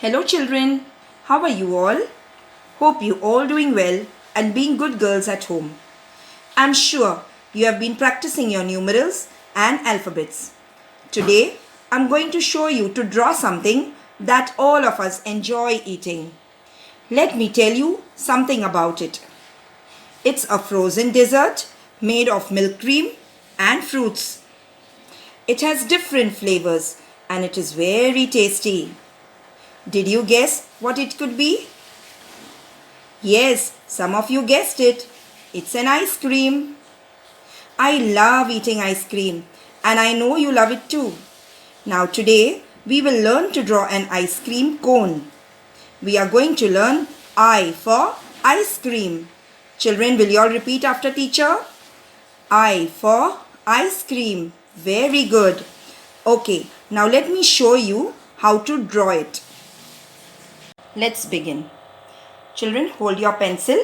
Hello children, how are you all? Hope you all doing well and being good girls at home. I'm sure you have been practicing your numerals and alphabets. Today, I'm going to show you to draw something that all of us enjoy eating. Let me tell you something about it. It's a frozen dessert made of milk cream and fruits. It has different flavors and it is very tasty. Did you guess what it could be? Yes, some of you guessed it. It's an ice cream. I love eating ice cream and I know you love it too. Now today we will learn to draw an ice cream cone. We are going to learn I for ice cream. Children, will you all repeat after teacher? I for ice cream. Very good. Okay, now let me show you how to draw it. Let's begin. Children, hold your pencil.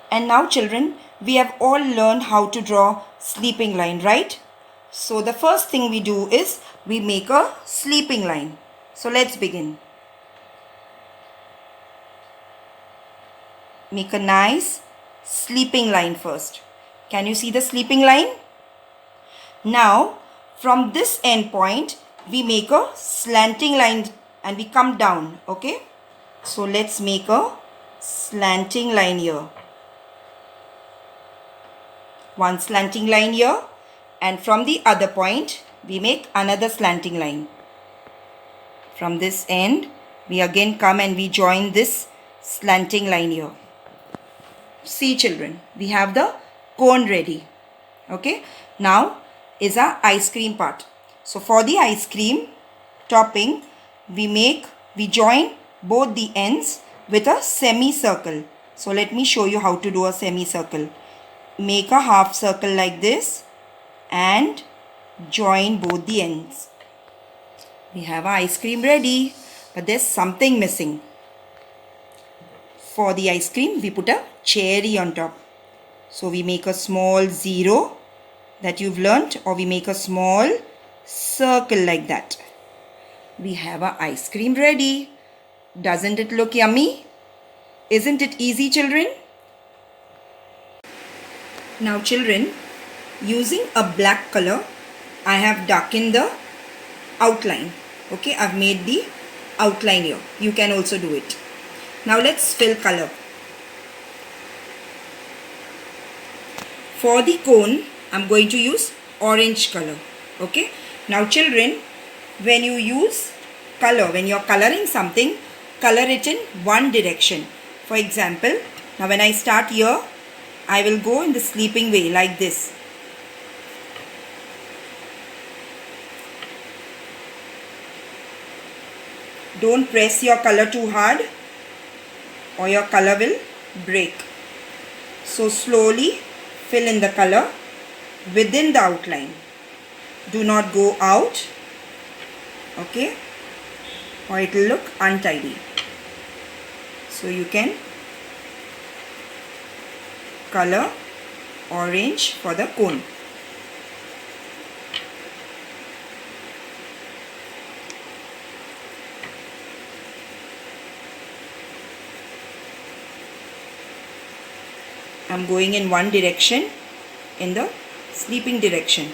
And now children, we have all learned how to draw sleeping line, right? So the first thing we do is we make a sleeping line. So let's begin. Make a nice sleeping line first. Can you see the sleeping line? Now from this end point, we make a slanting line and we come down, okay? So let's make a slanting line here. One slanting line here, and from the other point we make another slanting line. From this end we again come and we join this slanting line here. See children, we have the cone ready. Okay, now is our ice cream part. So for the ice cream topping, we join both the ends with a semicircle. So let me show you how to do a semicircle. Make a half circle like this and join both the ends. We have our ice cream ready, but there's something missing. For the ice cream, we put a cherry on top. So we make a small zero that you've learnt, or we make a small circle like that. We have our ice cream ready. Doesn't it look yummy? Isn't it easy, children? Now children, using a black color, I have darkened the outline. Okay, I've made the outline here. You can also do it. Now let's fill color. For the cone, I'm going to use orange color. Okay. Now children, when you use color, when you're coloring something, color it in one direction. For example, now when I start here, I will go in the sleeping way like this. Don't press your color too hard or your color will break. So slowly fill in the color within the outline. Do not go out, okay, or it will look untidy. So you can color orange for the cone. I'm going in one direction, in the sleeping direction,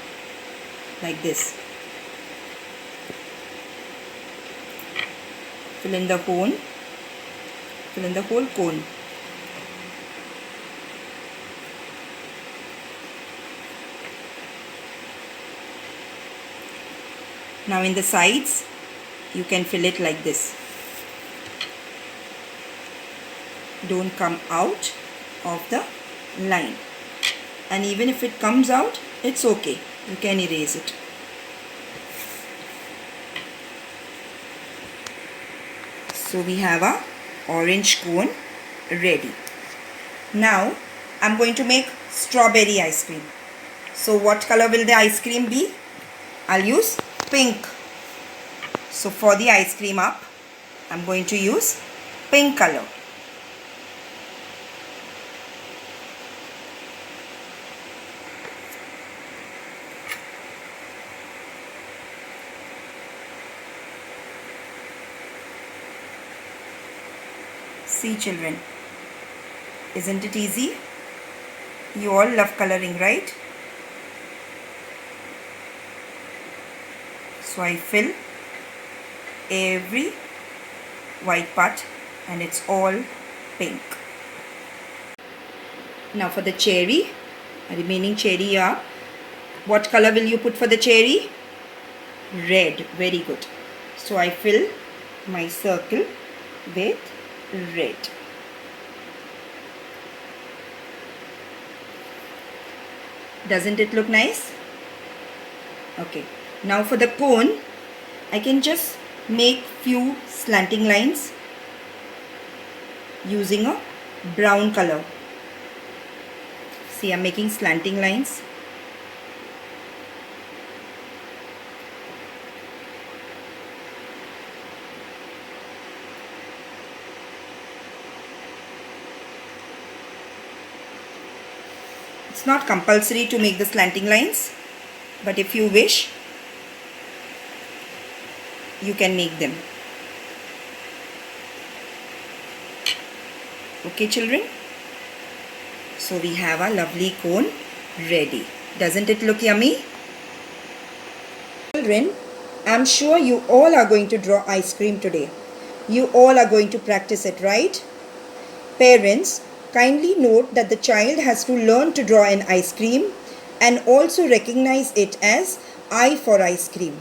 like this. Fill in the cone, fill in the whole cone. Now in the sides, you can fill it like this. Don't come out of the line. And even if it comes out, it's okay. You can erase it. So we have a orange cone ready. Now I'm going to make strawberry ice cream. So what color will the ice cream be? I'll use pink. So for the ice cream up, I'm going to use pink color. See children, isn't it easy? You all love coloring, right? So I fill every white part and it's all pink. Now for the cherry, remaining cherry are, what color will you put for the cherry? Red. Very good. So I fill my circle with red. Doesn't it look nice? Okay. Now for the cone, I can just make few slanting lines using a brown color. See, I'm making slanting lines. It's not compulsory to make the slanting lines, but if you wish, you can make them. Okay children? So we have our lovely cone ready. Doesn't it look yummy? Children, I'm sure you all are going to draw ice cream today. You all are going to practice it, right? Parents, kindly note that the child has to learn to draw an ice cream and also recognize it as I for ice cream.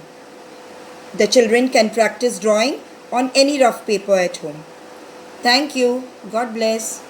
The children can practice drawing on any rough paper at home. Thank you. God bless.